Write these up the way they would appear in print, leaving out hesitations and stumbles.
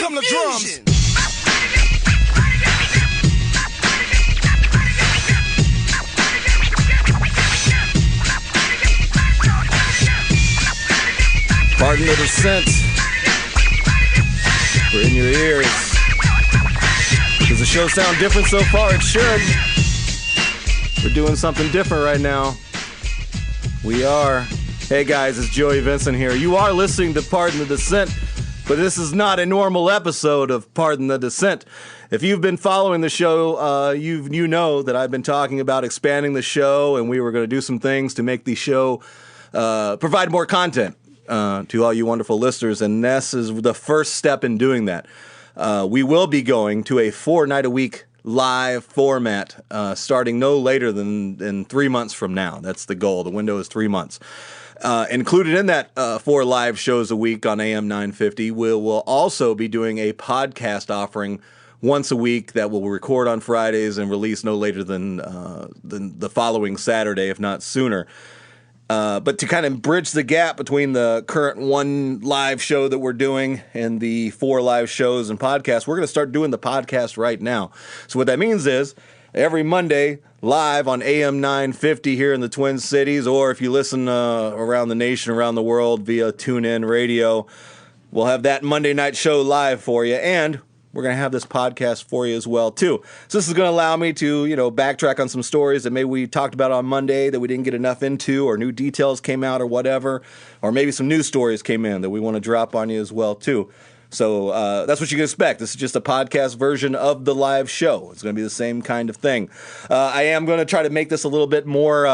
come the drums. Pardon the Dissent. We're in your ears. Does the show sound different so far? It should. We're doing something different right now. We are. Hey guys, it's Joey Vincent here. You are listening to Pardon the Dissent, but this is not a normal episode of Pardon the Dissent. If you've been following the show, you know that I've been talking about expanding the show, and we were going to do some things to make the show provide more content to all you wonderful listeners, and this is the first step in doing that. We will be going to a 4-night-a-week live format starting no later than 3 months from now. That's the goal. The window is 3 months. Included in that 4 live shows a week on AM 950, we'll also be doing a podcast offering once a week that we'll record on Fridays and release no later than the following Saturday, if not sooner. But to kind of bridge the gap between the current 1 live show that we're doing and the 4 live shows and podcasts, we're going to start doing the podcast right now. So what that means is every Monday live on AM 950 here in the Twin Cities, or if you listen around the nation, around the world via TuneIn Radio, we'll have that Monday night show live for you, and we're going to have this podcast for you as well, too. So this is going to allow me to, backtrack on some stories that maybe we talked about on Monday that we didn't get enough into, or new details came out or whatever, or maybe some news stories came in that we want to drop on you as well, too. So that's what you can expect. This is just a podcast version of the live show. It's going to be the same kind of thing. I am going to try to make this a little bit more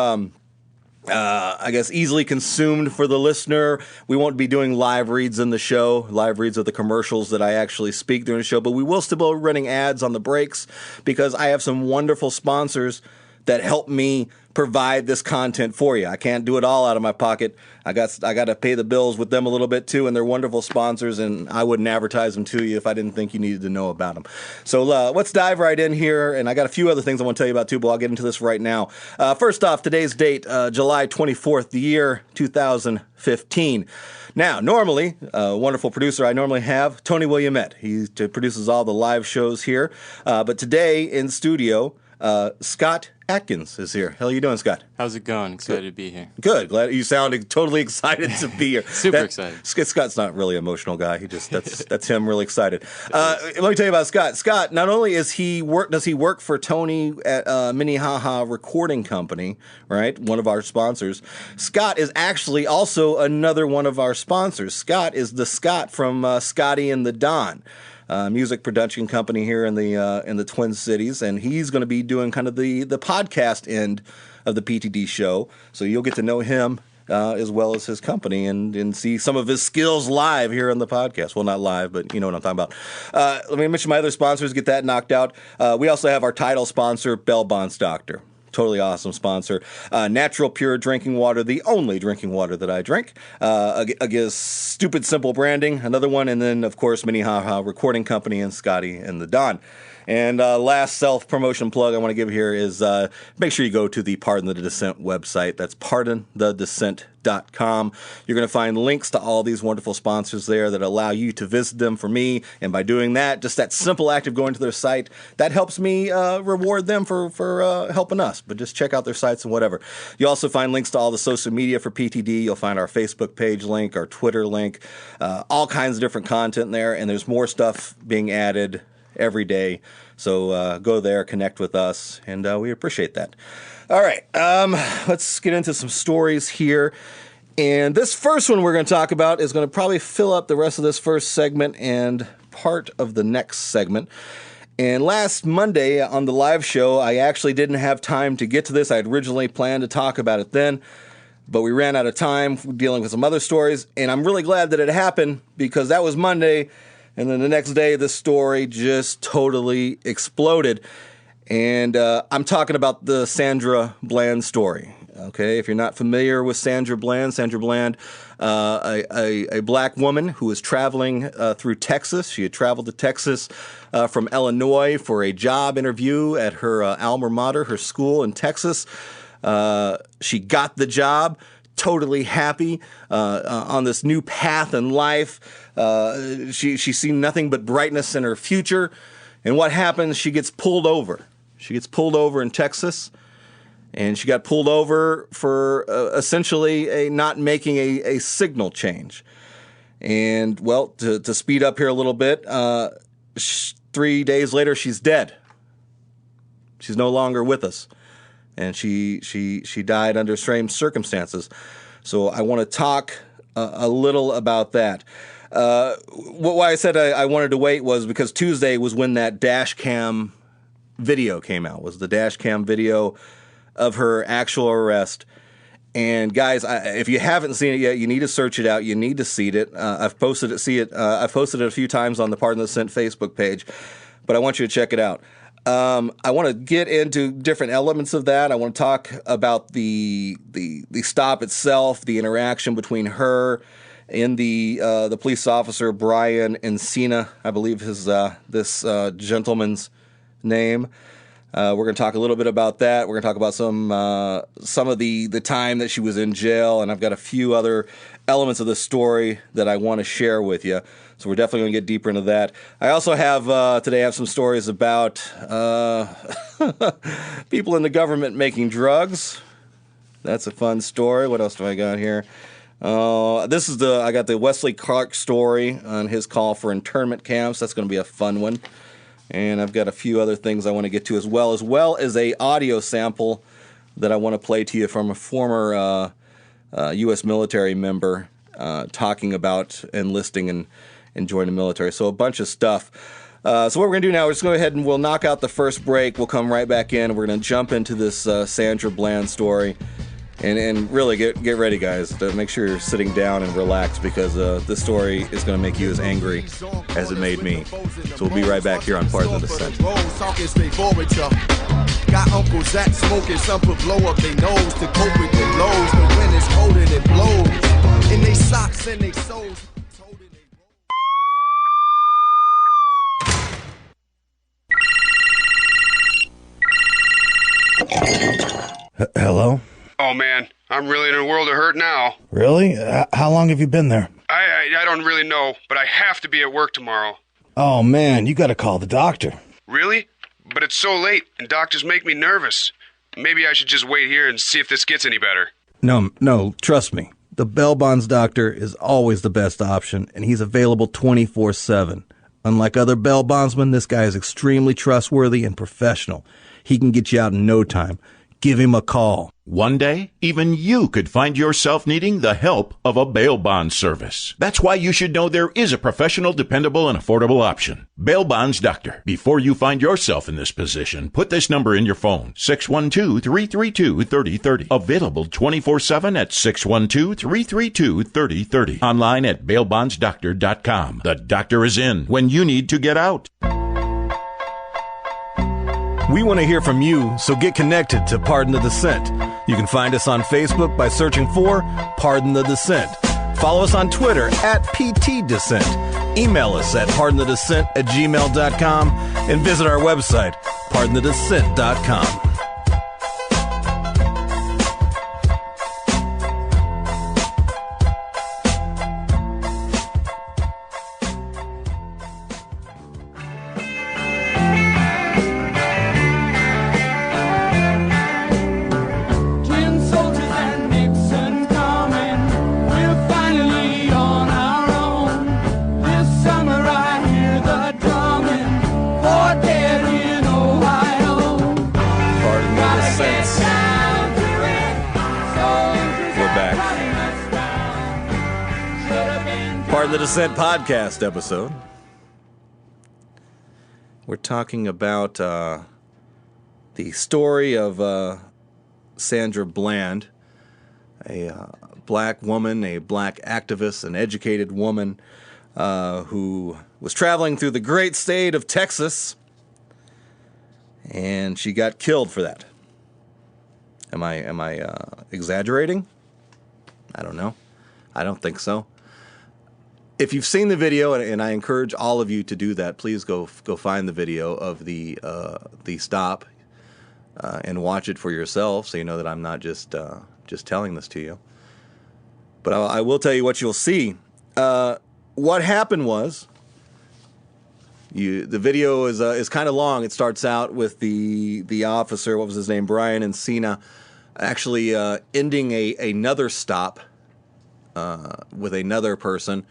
easily consumed for the listener. We won't be doing live reads in the show, live reads of the commercials that I actually speak during the show, but we will still be running ads on the breaks because I have some wonderful sponsors that help me provide this content for you. I can't do it all out of my pocket. I got to pay the bills with them a little bit too, and they're wonderful sponsors, and I wouldn't advertise them to you if I didn't think you needed to know about them. So let's dive right in here, and I got a few other things I want to tell you about too, but I'll get into this right now. First off, today's date, July 24th, the year 2015. Now, normally, a wonderful producer I normally have, Tony Williamette. He produces all the live shows here, but today in studio, Scott Atkins is here. How are you doing, Scott? How's it going? Excited to be here. Good. Glad you sounded totally excited to be here. Super excited. Scott's not really an emotional guy. He just that's him really excited. Let me tell you about Scott. Scott, not only does he work for Tony at Minnehaha Recording Company, right? One of our sponsors. Scott is actually also another one of our sponsors. Scott is the Scott from Scotty and the Don. Music production company here in the Twin Cities, and he's going to be doing kind of the podcast end of the PTD show. So you'll get to know him as well as his company and see some of his skills live here on the podcast. Well, not live, but you know what I'm talking about. Let me mention my other sponsors, get that knocked out. We also have our title sponsor, Bell Bonds Doctor. Totally awesome sponsor. Natural, pure drinking water, the only drinking water that I drink. Against Stupid Simple Branding, another one. And then, of course, Minnehaha Recording Company and Scotty and the Don. And last self-promotion plug I want to give here is make sure you go to the Pardon the Dissent website. That's pardonthedissent.com. You're going to find links to all these wonderful sponsors there that allow you to visit them for me. And by doing that, just that simple act of going to their site, that helps me reward them for helping us. But just check out their sites and whatever. You also find links to all the social media for PTD. You'll find our Facebook page link, our Twitter link, all kinds of different content there. And there's more stuff being added every day. So go there, connect with us, and we appreciate that. All right, let's get into some stories here. And this first one we're going to talk about is going to probably fill up the rest of this first segment and part of the next segment. And last Monday on the live show, I actually didn't have time to get to this. I had originally planned to talk about it then, but we ran out of time dealing with some other stories. And I'm really glad that it happened because that was Monday. And then the next day, the story just totally exploded. And I'm talking about the Sandra Bland story. Okay, if you're not familiar with Sandra Bland, a black woman who was traveling through Texas. She had traveled to Texas from Illinois for a job interview at her alma mater, her school in Texas. She got the job. totally happy on this new path in life. She's seen nothing but brightness in her future. And what happens? She gets pulled over. She gets pulled over in Texas. And she got pulled over for essentially not making a signal change. And, well, to speed up here a little bit, 3 days later, she's dead. She's no longer with us. And she died under strange circumstances. So I want to talk a little about that. Why I said I wanted to wait was because Tuesday was when that dash cam video came out, was the dash cam video of her actual arrest. And guys, if you haven't seen it yet, you need to search it out. You need to see it. I've posted it. I've posted it a few times on the Pardon the Dissent Facebook page, but I want you to check it out. I want to get into different elements of that. I want to talk about the stop itself, the interaction between her and the police officer Brian Encina, I believe is this gentleman's name. We're going to talk a little bit about that. We're going to talk about some of the time that she was in jail, and I've got a few other elements of the story that I want to share with you. So we're definitely going to get deeper into that. I also have today I have some stories about people in the government making drugs. That's a fun story. What else do I got here? I got the Wesley Clark story on his call for internment camps. That's going to be a fun one. And I've got a few other things I want to get to as well as a audio sample that I want to play to you from a former U.S. military member talking about enlisting and joining the military. So a bunch of stuff. So what we're going to do now, we're just going to go ahead and we'll knock out the first break. We'll come right back in. We're going to jump into this Sandra Bland story. And really get ready, guys, to make sure you're sitting down and relaxed because this story is going to make you as angry as it made me. So we'll be right back here on Pardon the Dissent. Got Uncle Zach smoking, some put blow up their nose to cope with the lows. The wind is cold and it blows. In they socks and they soles. Hello? Oh man, I'm really in a world of hurt now. Really? How long have you been there? I don't really know, but I have to be at work tomorrow. Oh man, you gotta call the doctor. Really? But it's so late, and doctors make me nervous. Maybe I should just wait here and see if this gets any better. No, trust me. The bail bonds doctor is always the best option, and he's available 24/7. Unlike other bail bondsmen, this guy is extremely trustworthy and professional. He can get you out in no time. Give him a call. One day, even you could find yourself needing the help of a bail bond service. That's why you should know there is a professional, dependable, and affordable option. Bail Bonds Doctor. Before you find yourself in this position, put this number in your phone, 612-332-3030. Available 24/7 at 612-332-3030. Online at bailbondsdoctor.com. The doctor is in when you need to get out. We want to hear from you, so get connected to Pardon the Dissent. You can find us on Facebook by searching for Pardon the Dissent. Follow us on Twitter at PT Dissent. Email us at pardonthedissent@gmail.com and visit our website, pardonthedissent.com. The Dissent podcast episode. We're talking about the story of Sandra Bland, a black woman, a black activist, an educated woman who was traveling through the great state of Texas, and she got killed for that. Am I exaggerating? I don't know. I don't think so. If you've seen the video, and I encourage all of you to do that, please go find the video of the stop and watch it for yourself, so you know that I'm not just telling this to you. But I will tell you what you'll see. What happened was, the video is kind of long. It starts out with the officer, what was his name, Brian Encina, actually ending another stop with another person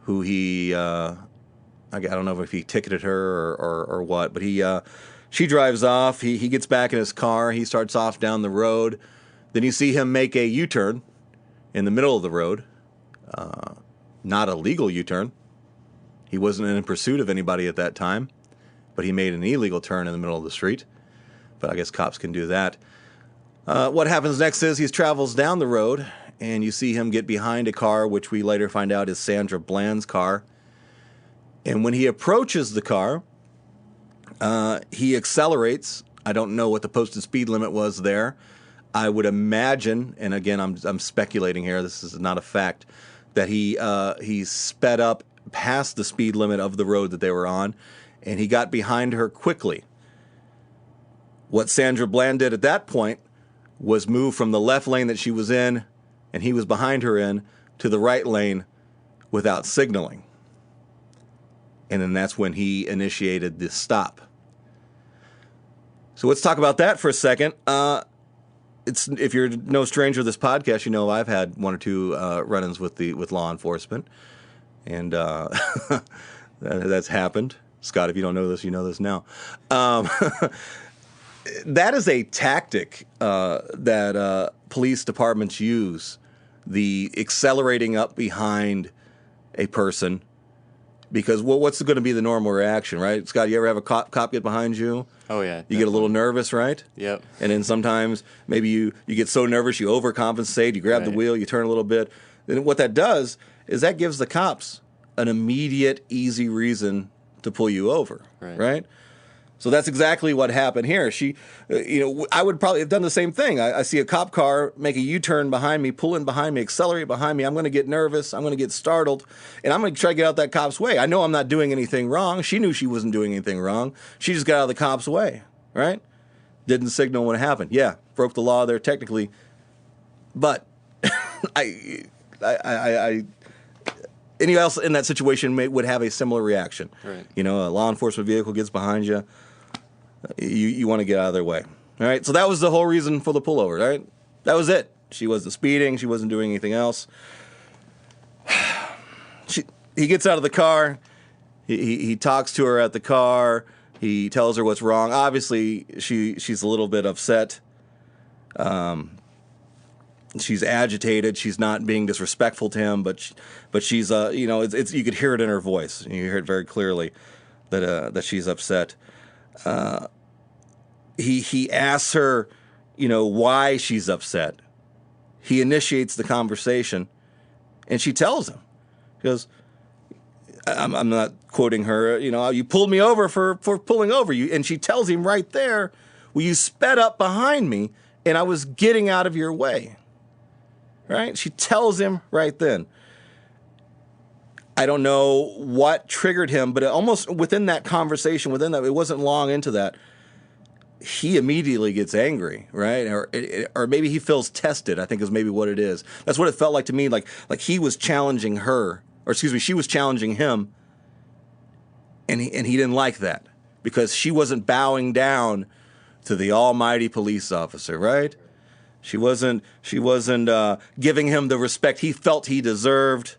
who he, I don't know if he ticketed her or what, but she drives off. He gets back in his car. He starts off down the road. Then you see him make a U-turn in the middle of the road. Not a legal U-turn. He wasn't in pursuit of anybody at that time, but he made an illegal turn in the middle of the street. But I guess cops can do that. What happens next is he travels down the road, and you see him get behind a car, which we later find out is Sandra Bland's car. And when he approaches the car, he accelerates. I don't know what the posted speed limit was there. I would imagine, and again, I'm speculating here, this is not a fact, that he sped up past the speed limit of the road that they were on, and he got behind her quickly. What Sandra Bland did at that point was move from the left lane that she was in, and he was behind her in, to the right lane without signaling. And then that's when he initiated this stop. So let's talk about that for a second. If you're no stranger to this podcast, you know I've had one or two run-ins with law enforcement, and that's happened. Scott, if you don't know this, you know this now. That is a tactic that police departments use, the accelerating up behind a person, because what's going to be the normal reaction, right? Scott, you ever have a cop get behind you? Oh, yeah. You definitely. get a little nervous, right? Yep. And then sometimes maybe you get so nervous you overcompensate, you grab the wheel, you turn a little bit. And what that does is that gives the cops an immediate, easy reason to pull you over, right? So that's exactly what happened here. She, I would probably have done the same thing. I see a cop car make a U-turn behind me, pull in behind me, accelerate behind me. I'm going to get nervous. I'm going to get startled, and I'm going to try to get out that cop's way. I know I'm not doing anything wrong. She knew she wasn't doing anything wrong. She just got out of the cop's way, right? Didn't signal when it happened. Yeah, broke the law there technically, but anyone else in that situation would have a similar reaction. Right. A law enforcement vehicle gets behind you. You want to get out of their way. All right, so that was the whole reason for the pullover, right? That was it. She wasn't speeding. She wasn't doing anything else. He gets out of the car. He talks to her at the car. He tells her what's wrong. Obviously, she's a little bit upset. She's agitated. She's not being disrespectful to him, but she's it's you could hear it in her voice. You hear it very clearly that she's upset. He asks her, why she's upset. He initiates the conversation, and she tells him, she goes, I'm not quoting her, you pulled me over for pulling over you. And she tells him right there, well, you sped up behind me, and I was getting out of your way. Right? She tells him right then. I don't know what triggered him, but almost within that conversation, it wasn't long into that, he immediately gets angry, right? Or maybe he feels tested, I think is maybe what it is. That's what it felt like to me, like he was challenging her, or excuse me, she was challenging him, and he didn't like that because she wasn't bowing down to the almighty police officer, right? She wasn't giving him the respect he felt he deserved.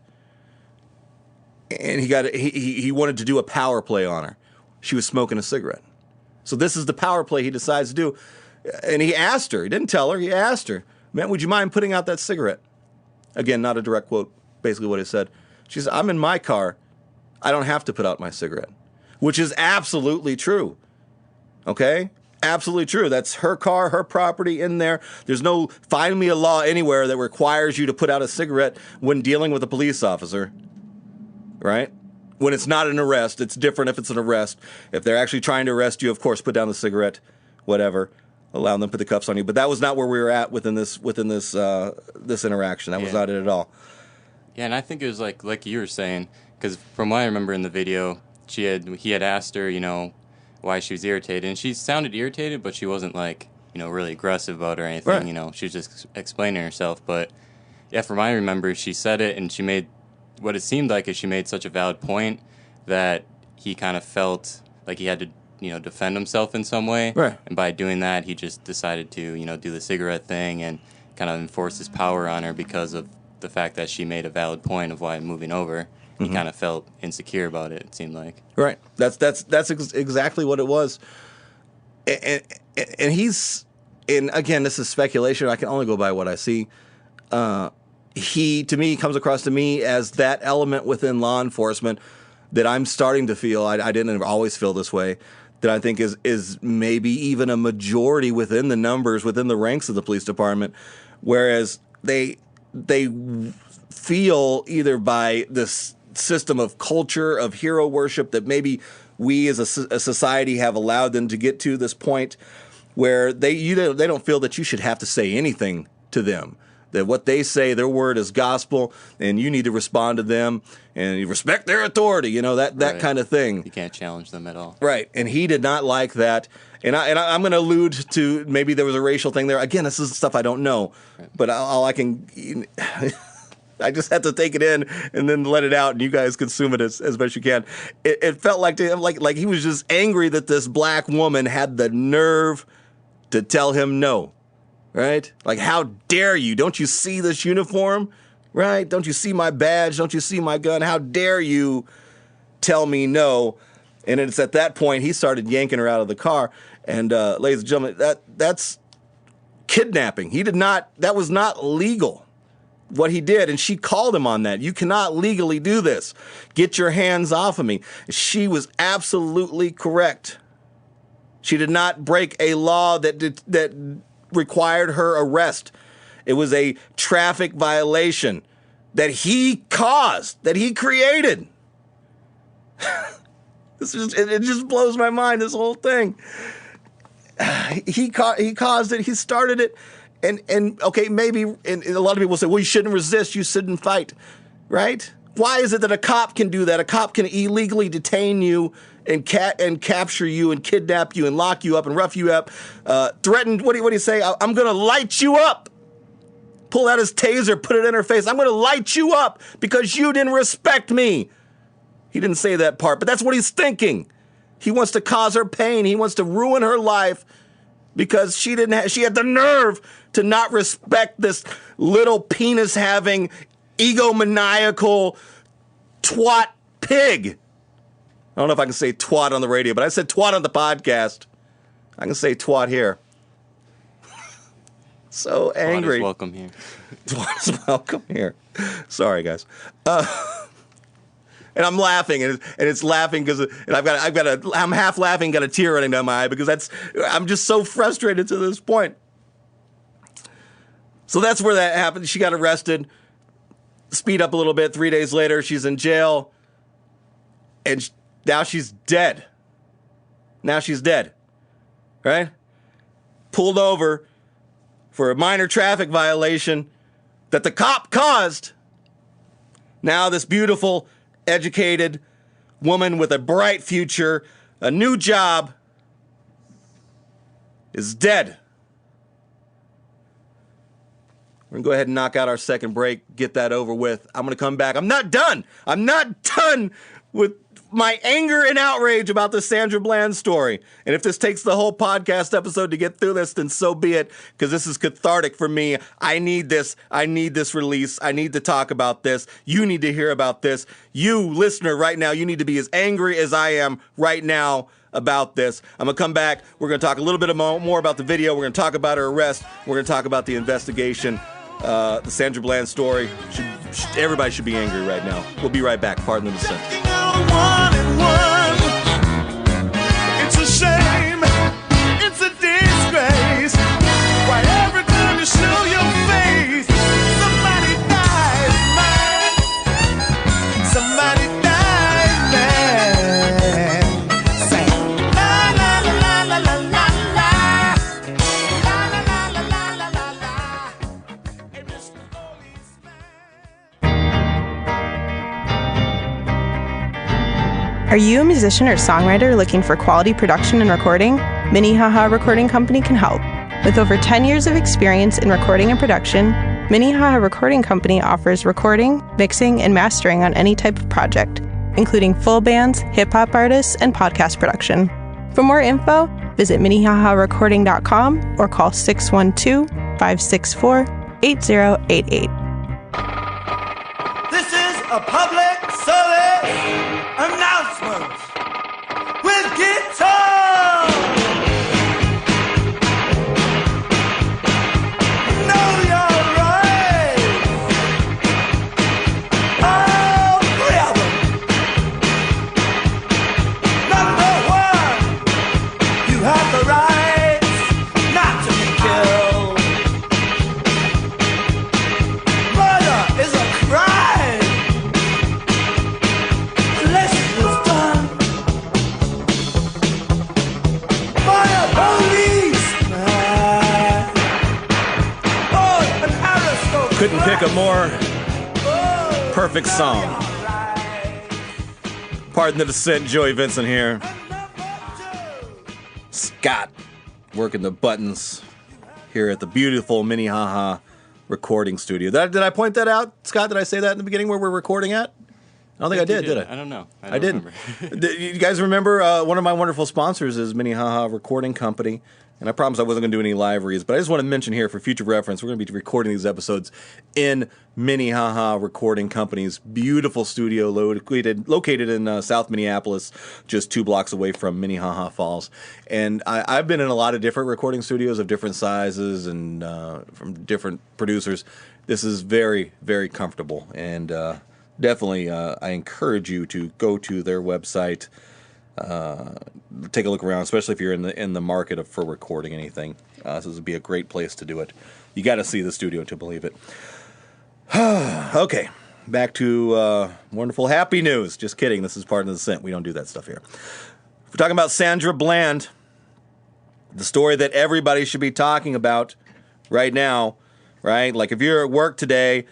And he wanted to do a power play on her. She was smoking a cigarette. So this is the power play he decides to do. And he asked her. He didn't tell her. He asked her, man, would you mind putting out that cigarette? Again, not a direct quote, basically what he said. She said, I'm in my car. I don't have to put out my cigarette. Which is absolutely true. Okay? Absolutely true. That's her car, her property in there. There's no, find me a law anywhere that requires you to put out a cigarette when dealing with a police officer. Right? When it's not an arrest, it's different if it's an arrest. If they're actually trying to arrest you, of course, put down the cigarette, whatever. Allow them to put the cuffs on you. But that was not where we were at within this interaction. That was not it at all. Yeah, and I think it was like you were saying, because from what I remember in the video, he had asked her, why she was irritated, and she sounded irritated, but she wasn't really aggressive about it or anything. Right. She was just explaining herself. But yeah, from what I remember, she said it, and she made what it seemed like is she made such a valid point that he kind of felt like he had to, defend himself in some way. Right. And by doing that, he just decided to, do the cigarette thing and kind of enforce his power on her because of the fact that she made a valid point of why moving over. He kind of felt insecure about it, it seemed like. Right. That's exactly what it was. And again, this is speculation. I can only go by what I see. He, to me, comes across to me as that element within law enforcement that I'm starting to feel, I didn't always feel this way, that I think is maybe even a majority within the numbers, within the ranks of the police department, whereas they feel either by this system of culture, of hero worship that maybe we as a society have allowed them to get to this point where they don't feel that you should have to say anything to them. That what they say, their word is gospel, and you need to respond to them and you respect their authority, that Right. kind of thing. You can't challenge them at all. Right, and he did not like that. And I'm going to allude to maybe there was a racial thing there. Again, this is stuff I don't know, but all I can, I just have to take it in and then let it out, and you guys consume it as best you can. It felt like to him like he was just angry that this black woman had the nerve to tell him no. Right? Like, how dare you? Don't you see this uniform? Right? Don't you see my badge? Don't you see my gun? How dare you tell me no? And it's at that point he started yanking her out of the car. And ladies and gentlemen, that's kidnapping. That was not legal, what he did. And she called him on that. You cannot legally do this. Get your hands off of me. She was absolutely correct. She did not break a law that required her arrest. It was a traffic violation that he caused, that he created. It just blows my mind, this whole thing. He caused it. He started it. And okay, maybe, and a lot of people say, well, you shouldn't resist. You shouldn't fight. Right? Why is it that a cop can do that? A cop can illegally detain you and capture you and kidnap you and lock you up and rough you up, threaten, what do you say? I'm going to light you up. Pull out his taser, put it in her face. I'm going to light you up because you didn't respect me. He didn't say that part, but that's what he's thinking. He wants to cause her pain. He wants to ruin her life because she had the nerve to not respect this little penis-having, egomaniacal twat pig. I don't know if I can say twat on the radio, but I said twat on the podcast. I can say twat here. So angry. Twat is welcome here. Twat is welcome here. Sorry, guys. And I'm laughing, and it's laughing because I'm half laughing, got a tear running down my eye because I'm just so frustrated to this point. So that's where that happened. She got arrested. Speed up a little bit. 3 days later, she's in jail, and now she's dead. Now she's dead, right? Pulled over for a minor traffic violation that the cop caused. Now this beautiful, educated woman with a bright future, a new job, is dead. We're going to go ahead and knock out our second break, get that over with. I'm going to come back. I'm not done. I'm not done with my anger and outrage about the Sandra Bland story. And if this takes the whole podcast episode to get through this, then so be it, because this is cathartic for me. I need this. I need this release. I need to talk about this. You need to hear about this. You, listener, right now, you need to be as angry as I am right now about this. I'm going to come back. We're going to talk a little bit more about the video. We're going to talk about her arrest. We're going to talk about the investigation. The Sandra Bland story. Everybody should be angry right now. We'll be right back. Pardon the dissent. It's a shame. It's a disgrace. Why every time you show your face, somebody dies, man. Somebody dies, man. Say la la la la la la la. La la la la la la la. Hey, Mr. Policeman. Are you a musician or songwriter looking for quality production and recording? Minnehaha Recording Company can help. With over 10 years of experience in recording and production, Minnehaha Recording Company offers recording, mixing, and mastering on any type of project, including full bands, hip-hop artists, and podcast production. For more info, visit minnehaharecording.com or call 612-564-8088. This is a public service announcement with guitar. Know your rights. All three of them. Number one, you have the rights not to be killed. Murder is a crime unless it was done by a policeman or an aristocrat. Couldn't pick a more perfect song. Pardon the dissent, Joey Vincent here. Scott working the buttons here at the beautiful Minnehaha recording studio. Did I point that out, Scott? Did I say that in the beginning where we're recording at? I don't think I did I? I don't know. I didn't. You guys remember one of my wonderful sponsors is Minnehaha Recording Company, and I promised I wasn't going to do any live reads, but I just want to mention here for future reference, we're going to be recording these episodes in Minnehaha Recording Company's beautiful studio located in South Minneapolis, just 2 blocks away from Minnehaha Falls. And I've been in a lot of different recording studios of different sizes and from different producers. This is very, very comfortable, and definitely I encourage you to go to their website, take a look around, especially if you're in the market for recording anything. This would be a great place to do it. You got to see the studio to believe it. Okay, back to wonderful happy news. Just kidding. This is part of the dissent. We don't do that stuff here. We're talking about Sandra Bland, the story that everybody should be talking about right now, right? Like if you're at work today,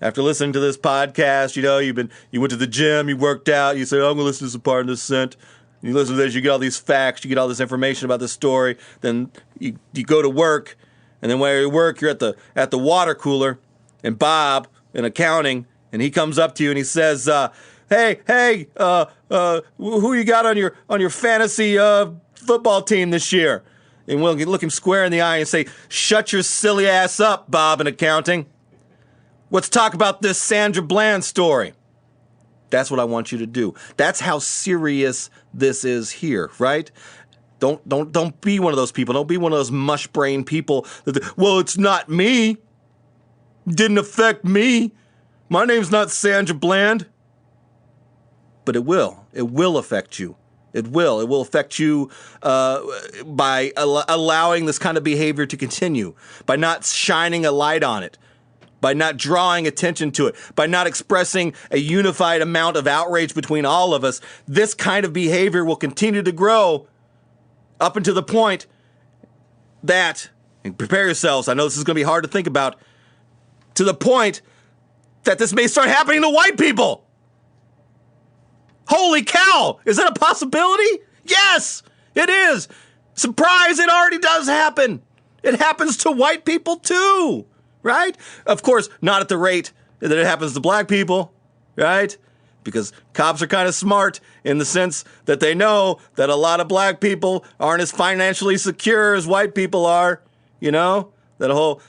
after listening to this podcast, you went to the gym, you worked out, you say, I'm going to listen to some part of the dissent. You listen to this, you get all these facts, you get all this information about this story. Then you go to work, and then while you're at work, you're at the water cooler, and Bob in accounting, and he comes up to you and he says, "Hey, who you got on your fantasy football team this year?" And we'll look him square in the eye and say, "Shut your silly ass up, Bob in accounting. Let's talk about this Sandra Bland story." That's what I want you to do. That's how serious this is here, right? Don't be one of those people. Don't be one of those mush-brained people well, it's not me. Didn't affect me. My name's not Sandra Bland. But it will. It will affect you. It will. It will affect you by allowing this kind of behavior to continue, by not shining a light on it, by not drawing attention to it, by not expressing a unified amount of outrage between all of us. This kind of behavior will continue to grow up until the point that, and prepare yourselves, I know this is going to be hard to think about, to the point that this may start happening to white people. Holy cow! Is that a possibility? Yes, it is. Surprise, it already does happen. It happens to white people too, right? Of course, not at the rate that it happens to black people, right? Because cops are kind of smart in the sense that they know that a lot of black people aren't as financially secure as white people are, you know? That whole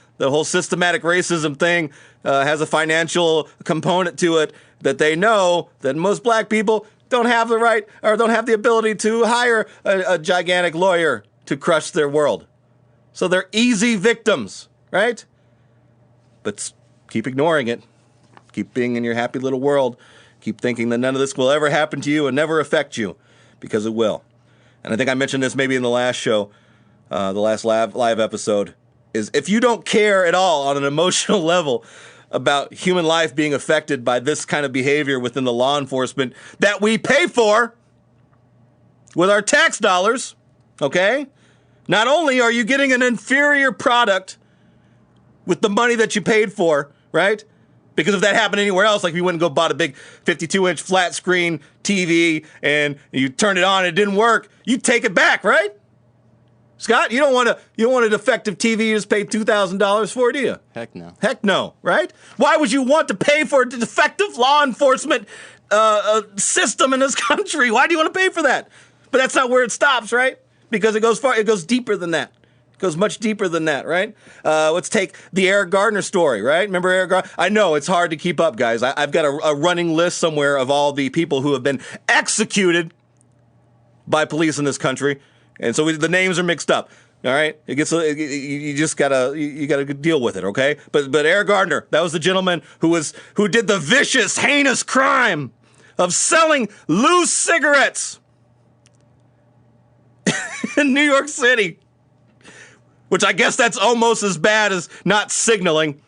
systematic racism thing has a financial component to it, that they know that most black people don't have the right or don't have the ability to hire a gigantic lawyer to crush their world. So they're easy victims, right? But keep ignoring it. Keep being in your happy little world. Keep thinking that none of this will ever happen to you and never affect you, because it will. And I think I mentioned this maybe in the last show, the last live episode, is if you don't care at all on an emotional level about human life being affected by this kind of behavior within the law enforcement that we pay for with our tax dollars, okay? Not only are you getting an inferior product with the money that you paid for, right? Because if that happened anywhere else, like if you went and go bought a big 52-inch flat screen TV and you turned it on and it didn't work, you'd take it back, right? Scott, you don't want a defective TV you just paid $2,000 for, do you? Heck no. Heck no, right? Why would you want to pay for a defective law enforcement system in this country? Why do you want to pay for that? But that's not where it stops, right? Because it goes deeper than that. It goes much deeper than that, right? Let's take the Eric Gardner story, right? Remember Eric Gardner? I know it's hard to keep up, guys. I've got a running list somewhere of all the people who have been executed by police in this country. And so the names are mixed up. All right, you just gotta deal with it, okay? But Eric Gardner, that was the gentleman who did the vicious, heinous crime of selling loose cigarettes in New York City, which I guess that's almost as bad as not signaling.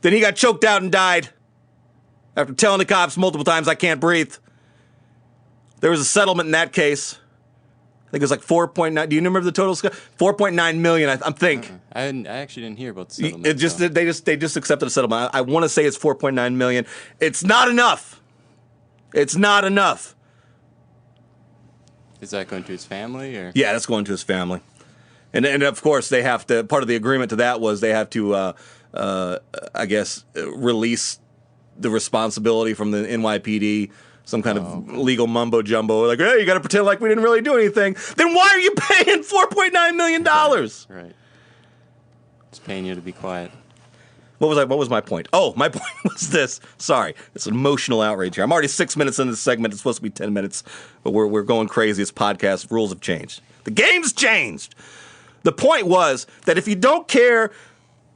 Then he got choked out and died after telling the cops multiple times, "I can't breathe." There was a settlement in that case. I think it was like 4.9. Do you remember the total? 4.9 million. I think. I actually didn't hear about the settlement. They just accepted a settlement. I want to say it's 4.9 million. It's not enough. It's not enough. Is that going to his family or? Yeah, that's going to his family. And of course they have to. Part of the agreement to that was they have to, I guess, release the responsibility from the NYPD. Some kind of legal mumbo jumbo, like, hey, you got to pretend like we didn't really do anything. Then why are you paying $4.9 million? Right. It's paying you to be quiet. What was my point? Oh, my point was this. Sorry, it's an emotional outrage here. I'm already 6 minutes into this segment. It's supposed to be 10 minutes, but we're going crazy. It's podcast. Rules have changed. The game's changed. The point was that if you don't care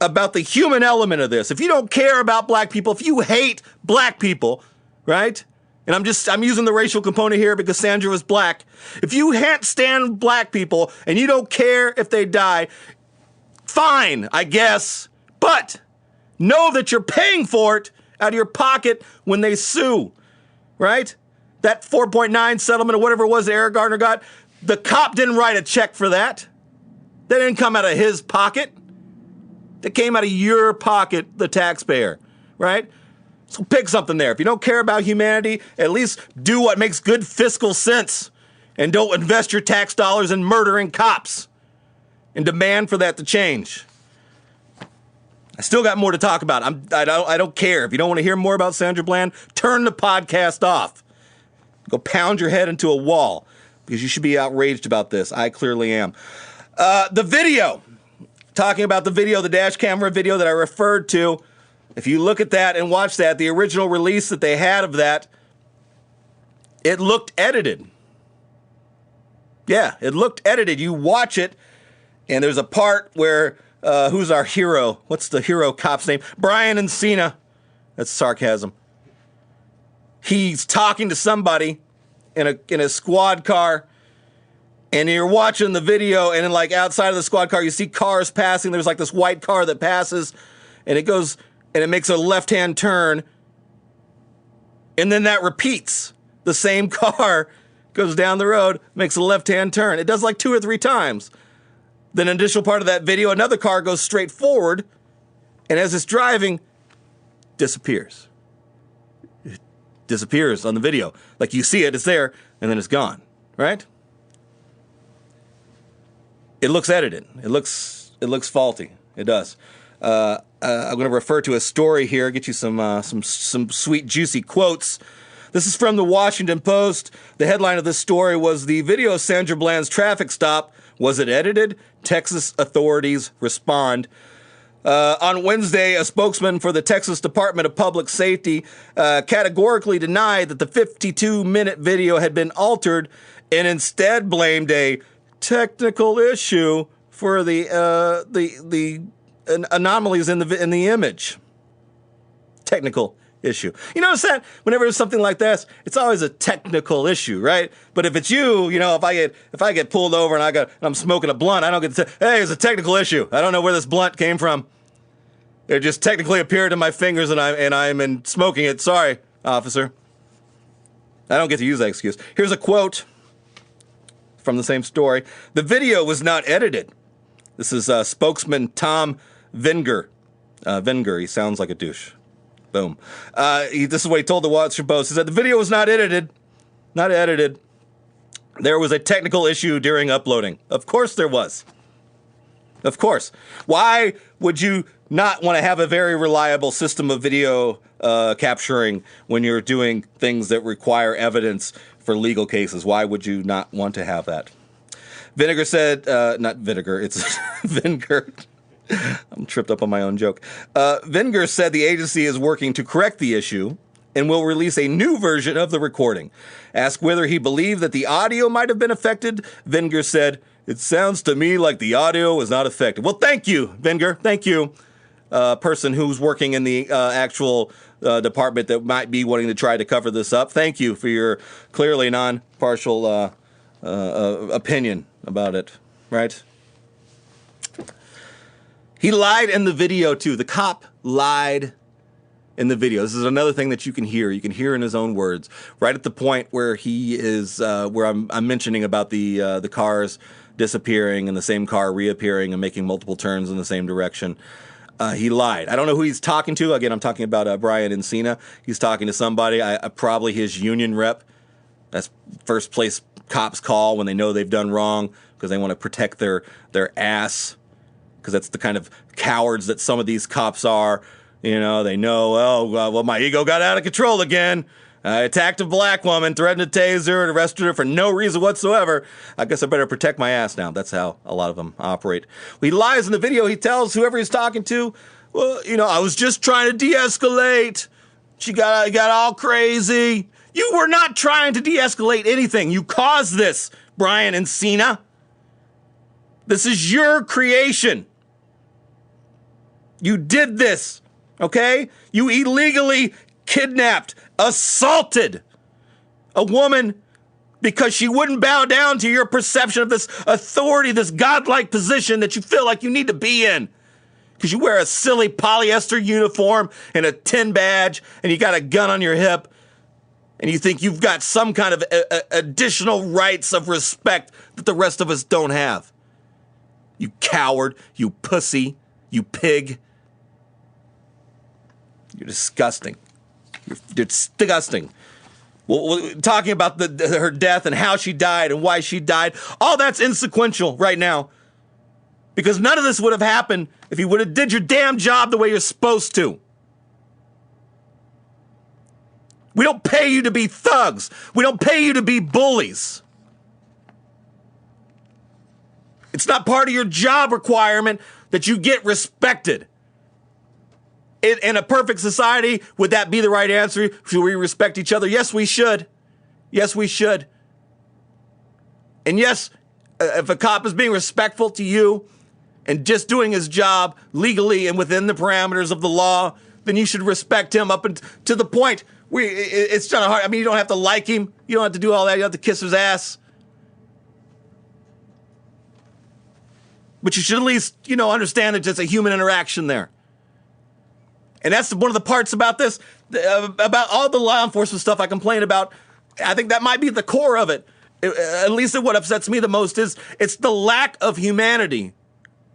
about the human element of this, if you don't care about black people, if you hate black people, right? And I'm using the racial component here because Sandra was black. If you can't stand black people and you don't care if they die, fine, I guess. But know that you're paying for it out of your pocket when they sue, right? That 4.9 settlement or whatever it was that Eric Gardner got, the cop didn't write a check for that. That didn't come out of his pocket. That came out of your pocket, the taxpayer, right? So pick something there. If you don't care about humanity, at least do what makes good fiscal sense. And don't invest your tax dollars in murdering cops. And demand for that to change. I still got more to talk about. I don't care. If you don't want to hear more about Sandra Bland, turn the podcast off. Go pound your head into a wall. Because you should be outraged about this. I clearly am. The video. Talking about the video, the dash camera video that I referred to. If you look at that and watch that, the original release that they had of that, it looked edited. Yeah, it looked edited. You watch it, and there's a part where, who's our hero? What's the hero cop's name? Brian Encina. That's sarcasm. He's talking to somebody in a squad car, and you're watching the video, and then like outside of the squad car, you see cars passing. There's like this white car that passes, and it goes... and it makes a left-hand turn, and then that repeats. The same car goes down the road, makes a left-hand turn. It does like 2 or 3 times. Then an additional part of that video, another car goes straight forward, and as it's driving, disappears. It disappears on the video. Like you see it, it's there, and then it's gone, right? It looks edited. It looks faulty. It does. I'm going to refer to a story here, get you some sweet, juicy quotes. This is from the Washington Post. The headline of this story was, "The video of Sandra Bland's traffic stop. Was it edited? Texas authorities respond." On Wednesday, a spokesman for the Texas Department of Public Safety categorically denied that the 52-minute video had been altered and instead blamed a technical issue for the anomalies in the image. Technical issue. You notice that whenever there's something like this, it's always a technical issue, right? But if it's you, if I get pulled over and I'm smoking a blunt, I don't get to say, hey, it's a technical issue. I don't know where this blunt came from. It just technically appeared in my fingers and I'm smoking it. Sorry, officer. I don't get to use that excuse. Here's a quote from the same story. "The video was not edited." This is spokesman Tom Venger. Venger, he sounds like a douche. Boom. This is what he told the Washington Post. He said, "The video was not edited. Not edited. There was a technical issue during uploading. Of course there was. Of course. Why would you not want to have a very reliable system of video capturing when you're doing things that require evidence for legal cases? Why would you not want to have that? Vinegar said, not Vinegar, it's Vinegar. I'm tripped up on my own joke. Vinegar said the agency is working to correct the issue and will release a new version of the recording. Asked whether he believed that the audio might have been affected, Vinegar said, "It sounds to me like the audio was not affected." Well, thank you, Vinegar. Thank you, person who's working in the actual department that might be wanting to try to cover this up. Thank you for your clearly non-partial opinion about it, right? He lied in the video, too. The cop lied in the video. This is another thing that you can hear. You can hear in his own words. Right at the point where he is, where I'm mentioning about the cars disappearing and the same car reappearing and making multiple turns in the same direction. He lied. I don't know who he's talking to. Again, I'm talking about Brian Encina. He's talking to somebody, probably his union rep. That's first place cops call when they know they've done wrong because they want to protect their ass, because that's the kind of cowards that some of these cops are. You know, they know, well, my ego got out of control again. I attacked a black woman, threatened to tase her, and arrested her for no reason whatsoever. I guess I better protect my ass now. That's how a lot of them operate. He lies in the video. He tells whoever he's talking to, well, you know, I was just trying to de-escalate. She got all crazy. You were not trying to de-escalate anything. You caused this, Brian Encina. This is your creation. You did this, okay? You illegally kidnapped, assaulted a woman because she wouldn't bow down to your perception of this authority, this godlike position that you feel like you need to be in. Because you wear a silly polyester uniform and a tin badge and you got a gun on your hip and you think you've got some kind of additional rights of respect that the rest of us don't have. You coward, you pussy, you pig. You're disgusting. You're disgusting. Well, talking about her death and how she died and why she died, all that's insequential right now. Because none of this would have happened if you would have did your damn job the way you're supposed to. We don't pay you to be thugs. We don't pay you to be bullies. It's not part of your job requirement that you get respected. In a perfect society, would that be the right answer? Should we respect each other? Yes, we should. Yes, we should. And yes, if a cop is being respectful to you and just doing his job legally and within the parameters of the law, then you should respect him up to the point where it's kind of hard. I mean, you don't have to like him. You don't have to do all that. You don't have to kiss his ass. But you should at least, understand that there's a human interaction there. And that's one of the parts about this, about all the law enforcement stuff I complain about. I think that might be the core of it. At least what upsets me the most is it's the lack of humanity.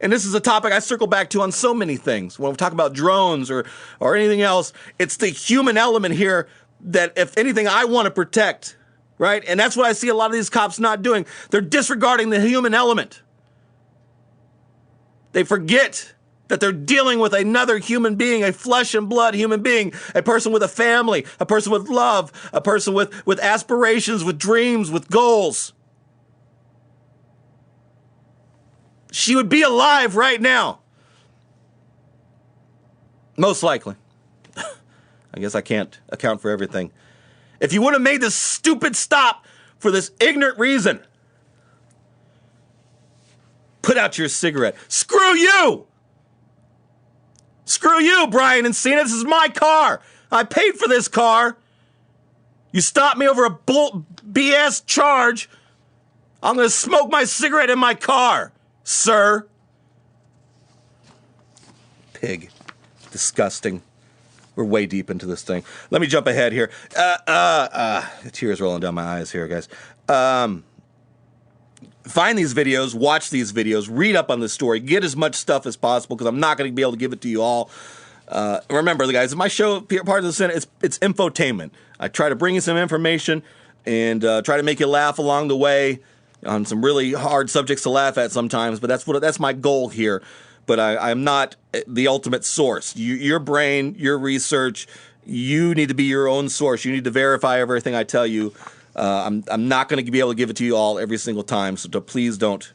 And this is a topic I circle back to on so many things. When we talk about drones or anything else, it's the human element here that, if anything, I want to protect, right? And that's what I see a lot of these cops not doing. They're disregarding the human element. They forget that they're dealing with another human being, a flesh and blood human being, a person with a family, a person with love, a person with aspirations, with dreams, with goals. She would be alive right now. Most likely. I guess I can't account for everything. If you would have made this stupid stop for this ignorant reason, put out your cigarette. Screw you! Screw you, Brian Encina. This is my car. I paid for this car. You stopped me over a BS charge. I'm going to smoke my cigarette in my car, sir. Pig. Disgusting. We're way deep into this thing. Let me jump ahead here. Tears rolling down my eyes here, guys. Find these videos, watch these videos, read up on this story, get as much stuff as possible, because I'm not going to be able to give it to you all. Remember, guys, my show, part of the Senate, it's infotainment. I try to bring you some information and try to make you laugh along the way on some really hard subjects to laugh at sometimes, but that's my goal here. But I'm not the ultimate source. Your brain, your research, you need to be your own source. You need to verify everything I tell you. I'm not going to be able to give it to you all every single time, so please don't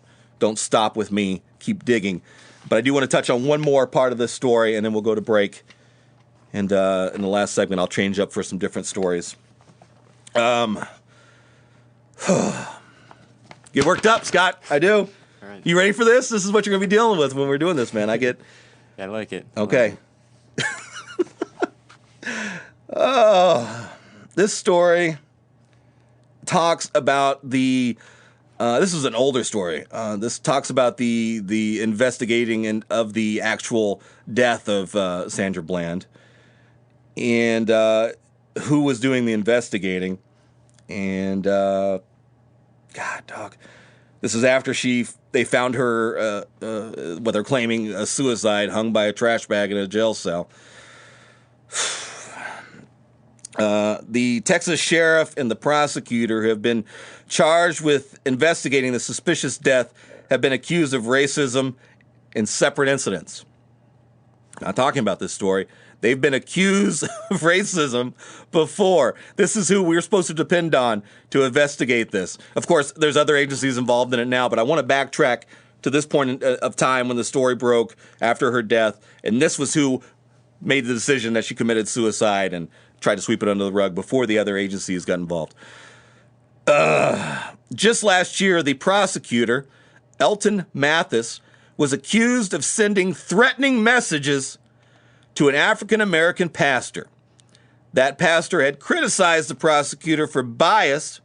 stop with me. Keep digging. But I do want to touch on one more part of this story, and then we'll go to break. And in the last segment, I'll change up for some different stories. Get worked up, Scott. I do. All right. You ready for this? This is what you're going to be dealing with when we're doing this, man. Yeah, I like it. Okay. This story talks about the... this is an older story. This talks about the investigating of the actual death of Sandra Bland and who was doing the investigating. And God, dog, this is after they found her, what they're claiming a suicide, hung by a trash bag in a jail cell. The Texas sheriff and the prosecutor who have been charged with investigating the suspicious death have been accused of racism in separate incidents. Not talking about this story. They've been accused of racism before. This is who we're supposed to depend on to investigate this. Of course, there's other agencies involved in it now, but I want to backtrack to this point of time when the story broke after her death, and this was who made the decision that she committed suicide and tried to sweep it under the rug before the other agencies got involved. Just last year, the prosecutor, Elton Mathis, was accused of sending threatening messages to an African-American pastor. That pastor had criticized the prosecutor for bias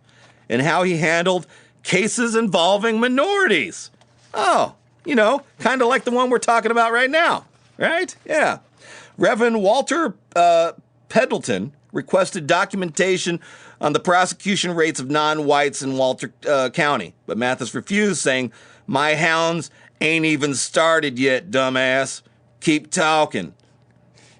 in how he handled cases involving minorities. Oh, kind of like the one we're talking about right now, right? Yeah. Reverend Walter Pendleton requested documentation on the prosecution rates of non-whites in Walter County, but Mathis refused, saying, "My hounds ain't even started yet, dumbass. Keep talking."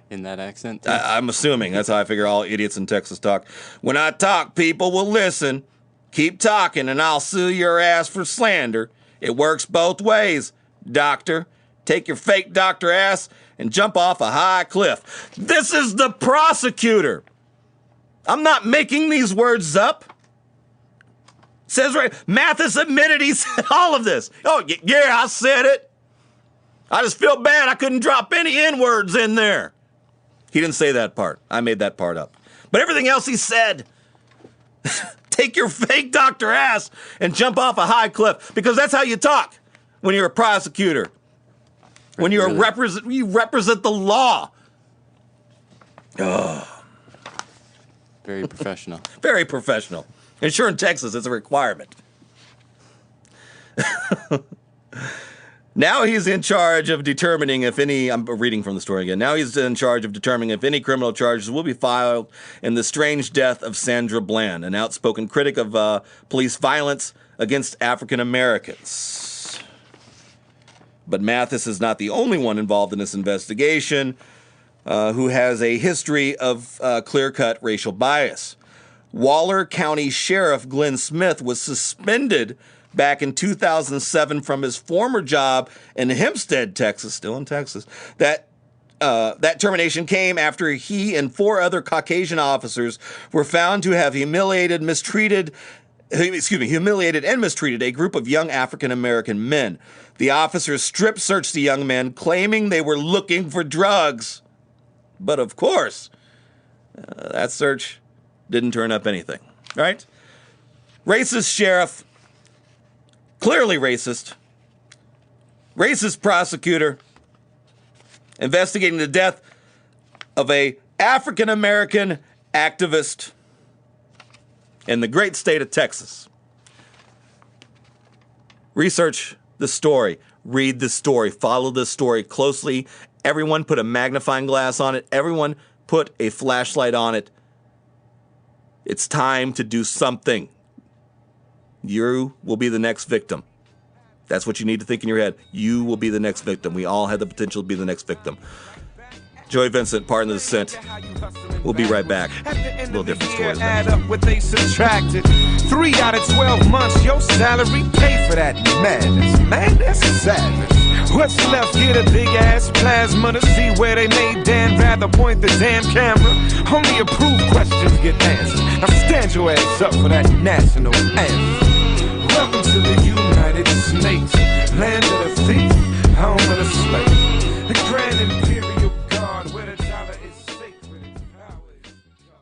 In that accent? I'm assuming. That's how I figure all idiots in Texas talk. "When I talk, people will listen. Keep talking, and I'll sue your ass for slander. It works both ways, doctor. Take your fake doctor ass and jump off a high cliff." This is the prosecutor. I'm not making these words up. It says right, Mathis admitted he said all of this. Oh, yeah, I said it. I just feel bad I couldn't drop any N-words in there. He didn't say that part. I made that part up. But everything else he said, take your fake doctor ass and jump off a high cliff, because that's how you talk when you're a prosecutor. When you're you represent the law. Very professional. Very professional. And sure, in Texas, it's a requirement. Now he's in charge of determining if any, I'm reading from the story again. Now he's in charge of determining if any criminal charges will be filed in the strange death of Sandra Bland, an outspoken critic of police violence against African Americans. But Mathis is not the only one involved in this investigation who has a history of clear-cut racial bias. Waller County Sheriff Glenn Smith was suspended back in 2007 from his former job in Hempstead, Texas, still in Texas. That termination came after he and 4 other Caucasian officers were found to have humiliated and mistreated a group of young African-American men. The officers strip searched the young men, claiming they were looking for drugs. But of course, that search didn't turn up anything, right? Racist sheriff, clearly racist prosecutor, investigating the death of a African-American activist in the great state of Texas. Research the story, read the story, follow the story closely. Everyone put a magnifying glass on it. Everyone put a flashlight on it. It's time to do something. You will be the next victim. That's what you need to think in your head. You will be the next victim. We all have the potential to be the next victim. Joey Vincent, Pardon the Dissent. We'll be right back. A little different stories. Add up what they subtracted. 3 out of 12 months, your salary pay for that madness. Man, that's savage. What's left? Get a big ass plasma to see where they made Dan rather point the damn camera. Only approved questions get answered. Now stand your ass up for that national anthem. Welcome to the United States, land of the thief, home of the slave. The Grand Imperial Guard, where the dollar is sacred and power is God.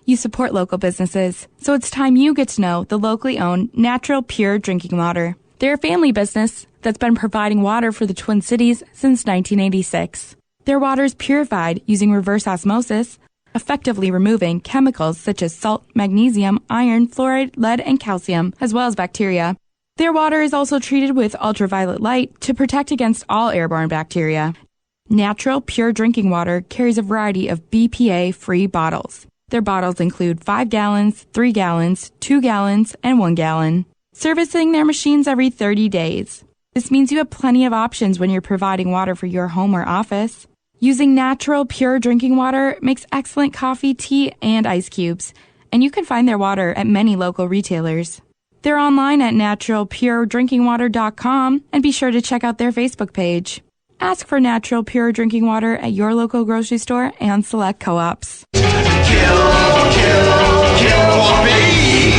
You support local businesses, so it's time you get to know the locally owned natural pure drinking water. They're a family business that's been providing water for the Twin Cities since 1986. Their water is purified using reverse osmosis, effectively removing chemicals such as salt, magnesium, iron, fluoride, lead, and calcium, as well as bacteria. Their water is also treated with ultraviolet light to protect against all airborne bacteria. Natural pure drinking water carries a variety of BPA-free bottles. Their bottles include 5 gallons, 3 gallons, 2 gallons, and 1 gallon. Servicing their machines every 30 days. This means you have plenty of options when you're providing water for your home or office. Using natural, pure drinking water makes excellent coffee, tea, and ice cubes, and you can find their water at many local retailers. They're online at naturalpuredrinkingwater.com, and be sure to check out their Facebook page. Ask for natural, pure drinking water at your local grocery store and select co-ops. Kill for me.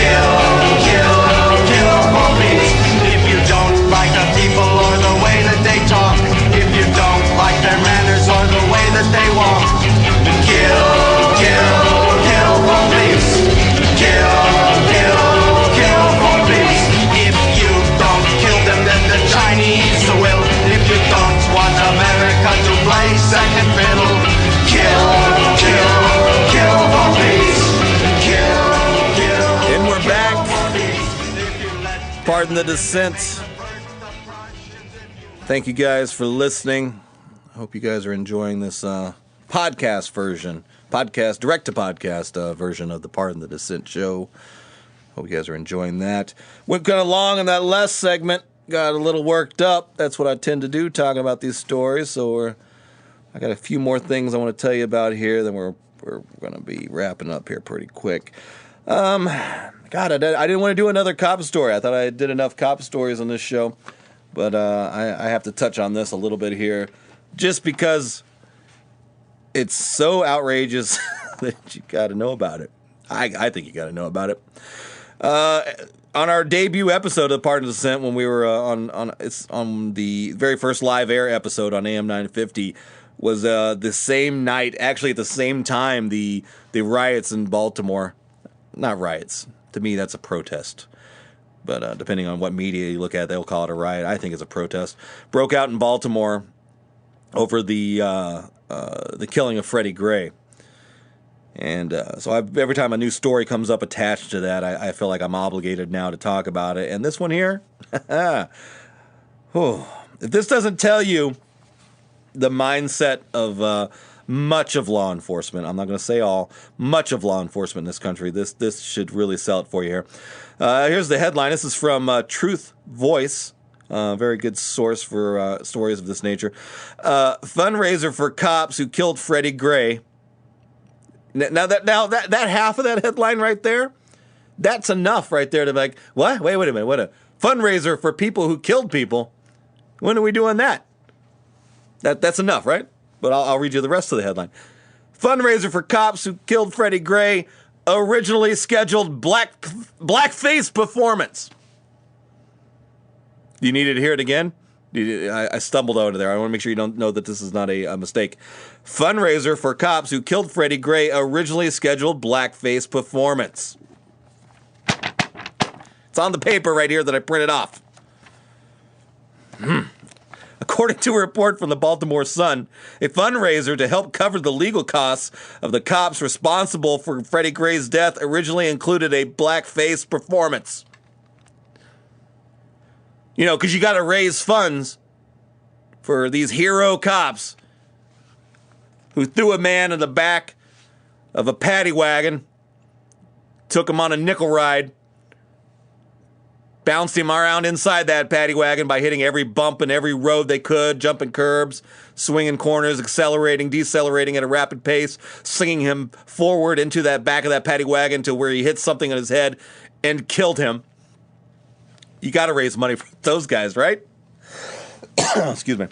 Kill for me. If you don't like the people or the way that they talk, if you don't like their manners or the way that they walk, kill for peace. Kill for peace. If you don't kill them, then the Chinese will. If you don't want America to play second fiddle, kill for peace. And we're back. Pardon the Dissent. Thank you guys for listening. I hope you guys are enjoying this podcast version, direct-to-podcast version of the Pardon the Dissent show. Hope you guys are enjoying that. Went kind of long in that last segment. Got a little worked up. That's what I tend to do, talking about these stories. So I got a few more things I want to tell you about here. Then we're going to be wrapping up here pretty quick. God, I didn't want to do another cop story. I thought I did enough cop stories on this show. But I have to touch on this a little bit here. Just because it's so outrageous that you got to know about it. I think you got to know about it. On our debut episode of Pardon the Dissent, when we were on the very first live air episode on AM 950, was the same night, actually at the same time, the riots in Baltimore. Not riots. To me, that's a protest. But depending on what media you look at, they'll call it a riot. I think it's a protest. Broke out in Baltimore over the killing of Fredy Grey. And so every time a new story comes up attached to that, I feel like I'm obligated now to talk about it. And this one here, if this doesn't tell you the mindset of much of law enforcement, I'm not going to say all, much of law enforcement in this country, this should really sell it for you here. Here's the headline. This is from Truth Voice. Very good source for stories of this nature. Fundraiser for cops who killed Fredy Grey. Now that half of that headline right there, that's enough right there to be like, what? Wait a minute. What a fundraiser for people who killed people? When are we doing that? That's enough, right? But I'll read you the rest of the headline. Fundraiser for cops who killed Fredy Grey. Originally scheduled blackface performance. Do you need to hear it again? I stumbled over there. I want to make sure you don't know that this is not a mistake. Fundraiser for cops who killed Fredy Grey. Originally scheduled blackface performance. It's on the paper right here that I printed off. According to a report from the Baltimore Sun, a fundraiser to help cover the legal costs of the cops responsible for Fredy Grey's death originally included a blackface performance. You know, because you got to raise funds for these hero cops who threw a man in the back of a paddy wagon, took him on a nickel ride, bounced him around inside that paddy wagon by hitting every bump and every road they could, jumping curbs, swinging corners, accelerating, decelerating at a rapid pace, slinging him forward into that back of that paddy wagon to where he hit something on his head and killed him. You got to raise money for those guys, right? Excuse me.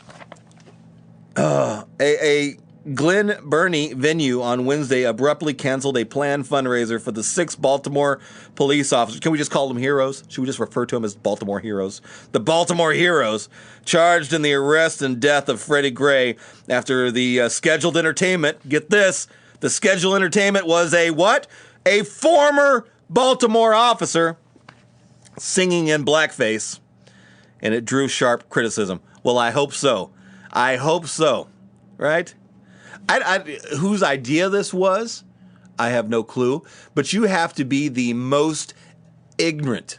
A Glen Burnie venue on Wednesday abruptly canceled a planned fundraiser for the 6 Baltimore police officers. Can we just call them heroes? Should we just refer to them as Baltimore heroes? The Baltimore heroes charged in the arrest and death of Fredy Grey after the scheduled entertainment. Get this. The scheduled entertainment was a what? A former Baltimore officer singing in blackface. And it drew sharp criticism. Well, I hope so. I hope so. Right? Whose idea this was, I have no clue. But you have to be the most ignorant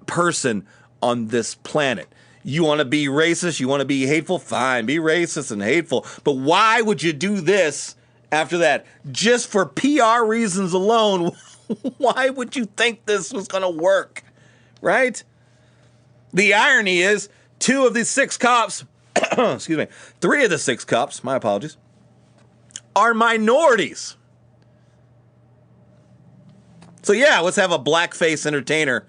person on this planet. You want to be racist? You want to be hateful? Fine, be racist and hateful. But why would you do this after that? Just for PR reasons alone, why would you think this was going to work? Right? The irony is, 2 of the 6 cops, excuse me, 3 of the 6 cops, my apologies, are minorities. So yeah, let's have a blackface entertainer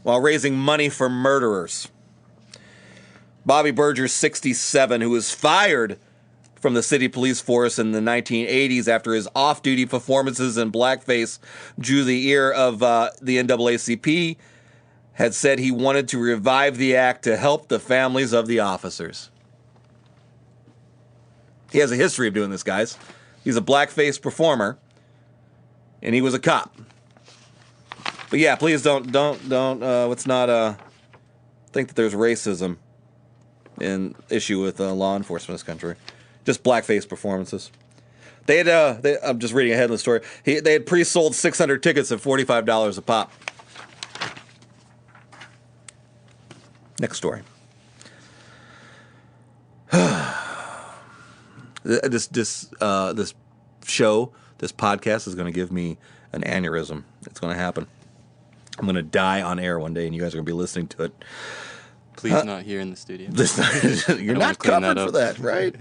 while raising money for murderers. Bobby Berger, 67, who was fired from the city police force in the 1980s after his off-duty performances in blackface drew the ear of the NAACP, had said he wanted to revive the act to help the families of the officers. He has a history of doing this, guys. He's a blackface performer, and he was a cop. But yeah, please don't. Let's not think that there's racism in issue with law enforcement in this country. Just blackface performances. They had. I'm just reading ahead in the story. They had pre-sold 600 tickets at $45 a pop. Next story. This show, this podcast is going to give me an aneurysm. It's going to happen. I'm going to die on air one day, and you guys are going to be listening to it. Please not here in the studio. You're not covered for that, right?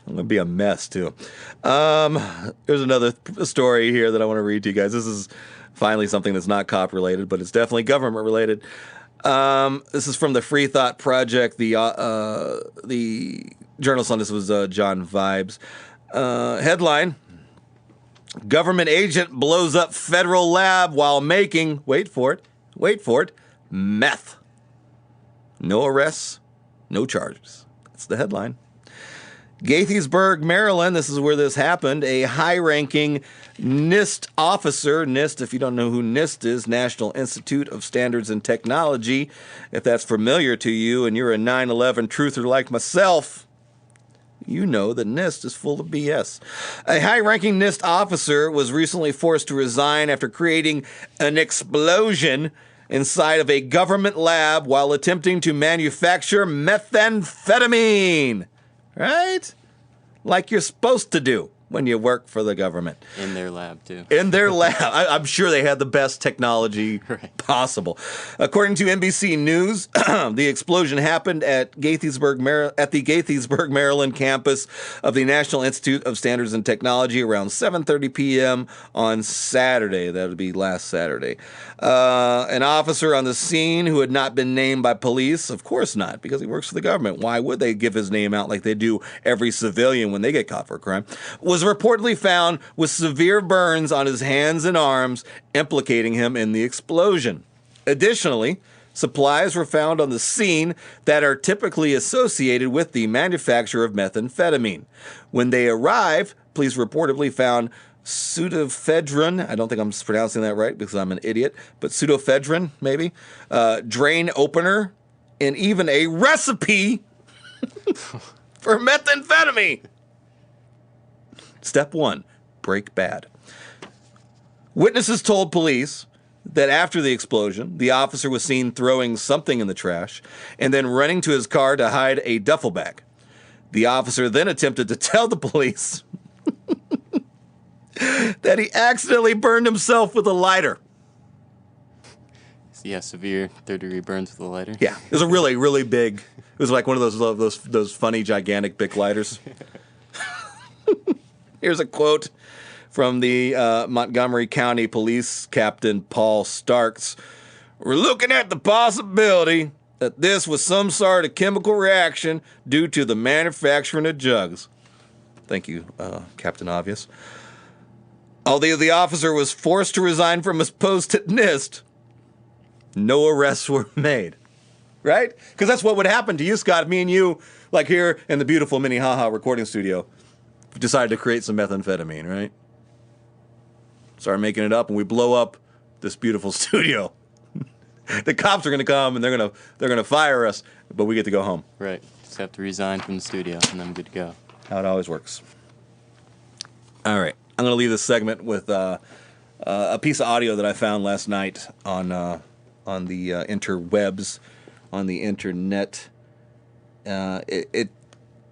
I'm going to be a mess, too. There's another story here that I want to read to you guys. This is finally something that's not cop-related, but it's definitely government-related. This is from the Free Thought Project. The journalist on this was John Vibes. Headline: Government agent blows up federal lab while making, wait for it, meth. No arrests, no charges. That's the headline. Gaithersburg, Maryland, this is where this happened. A high-ranking NIST officer, NIST, if you don't know who NIST is, National Institute of Standards and Technology, if that's familiar to you and you're a 9/11 truther like myself, you know that NIST is full of BS. A high-ranking NIST officer was recently forced to resign after creating an explosion inside of a government lab while attempting to manufacture methamphetamine. Right? Like you're supposed to do when you work for the government. In their lab, too. In their lab. I'm sure they had the best technology possible. According to NBC News, the explosion happened at the Gaithersburg, Maryland campus of the National Institute of Standards and Technology around 7:30 p.m. on Saturday. That would be last Saturday. An officer on the scene who had not been named by police, of course not, because he works for the government. Why would they give his name out like they do every civilian when they get caught for a crime? Was reportedly found with severe burns on his hands and arms, implicating him in the explosion. Additionally, supplies were found on the scene that are typically associated with the manufacture of methamphetamine. When they arrived, police reportedly found pseudoephedrine, I don't think I'm pronouncing that right because I'm an idiot, but pseudoephedrine, maybe, drain opener, and even a recipe for methamphetamine. Step 1, break bad. Witnesses told police that after the explosion, the officer was seen throwing something in the trash and then running to his car to hide a duffel bag. The officer then attempted to tell the police that he accidentally burned himself with a lighter. severe third-degree burns with a lighter. Yeah, it was a really, really big. It was like one of those funny, gigantic Bic lighters. Here's a quote from the Montgomery County Police Captain Paul Starks. We're looking at the possibility that this was some sort of chemical reaction due to the manufacturing of jugs. Thank you, Captain Obvious. Although the officer was forced to resign from his post at NIST, no arrests were made. Right? Because that's what would happen to you, Scott. Me and you, like here in the beautiful Minnehaha recording studio, decided to create some methamphetamine, right? Start making it up, and we blow up this beautiful studio. The cops are going to come, and they're going to fire us, but we get to go home. Right. Just have to resign from the studio, and then I'm good to go. How it always works. All right. I'm going to leave this segment with a piece of audio that I found last night on the interwebs, on the internet. It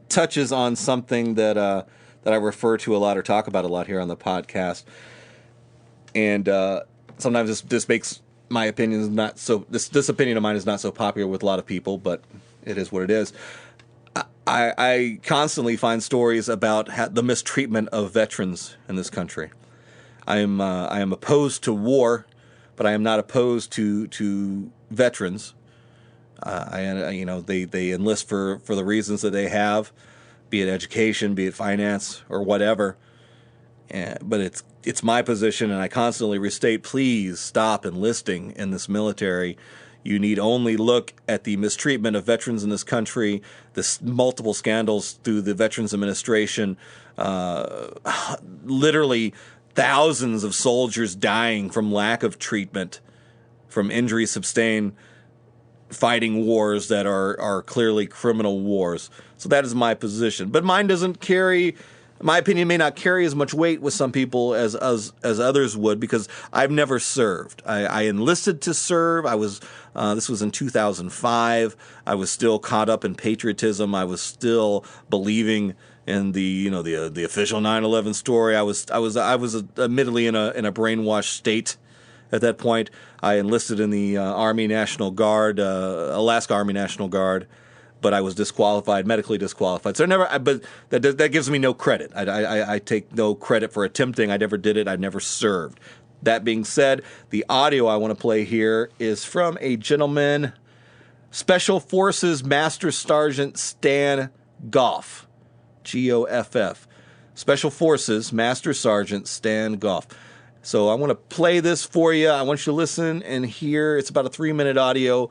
touches on something that I refer to a lot or talk about a lot here on the podcast, and sometimes this makes my opinion not so. This opinion of mine is not so popular with a lot of people, but it is what it is. I constantly find stories about the mistreatment of veterans in this country. I am opposed to war, but I am not opposed to veterans. They enlist for the reasons that they have, be it education, be it finance, or whatever. But it's my position, and I constantly restate: please stop enlisting in this military. You need only look at the mistreatment of veterans in this country, the multiple scandals through the Veterans Administration, literally thousands of soldiers dying from lack of treatment, from injuries sustained fighting wars that are clearly criminal wars. So that is my position. But mine doesn't carry... My opinion may not carry as much weight with some people as others would, because I've never served. I enlisted to serve. This was in 2005. I was still caught up in patriotism. I was still believing in the official 9/11 story. I was admittedly in a brainwashed state at that point. I enlisted in the Army National Guard, Alaska Army National Guard. But I was medically disqualified. So but that gives me no credit. I take no credit for attempting. I never did it. I never served. That being said, the audio I want to play here is from a gentleman, Special Forces Master Sergeant Stan Goff, Goff. Special Forces Master Sergeant Stan Goff. So I want to play this for you. I want you to listen and hear. It's about a 3-minute audio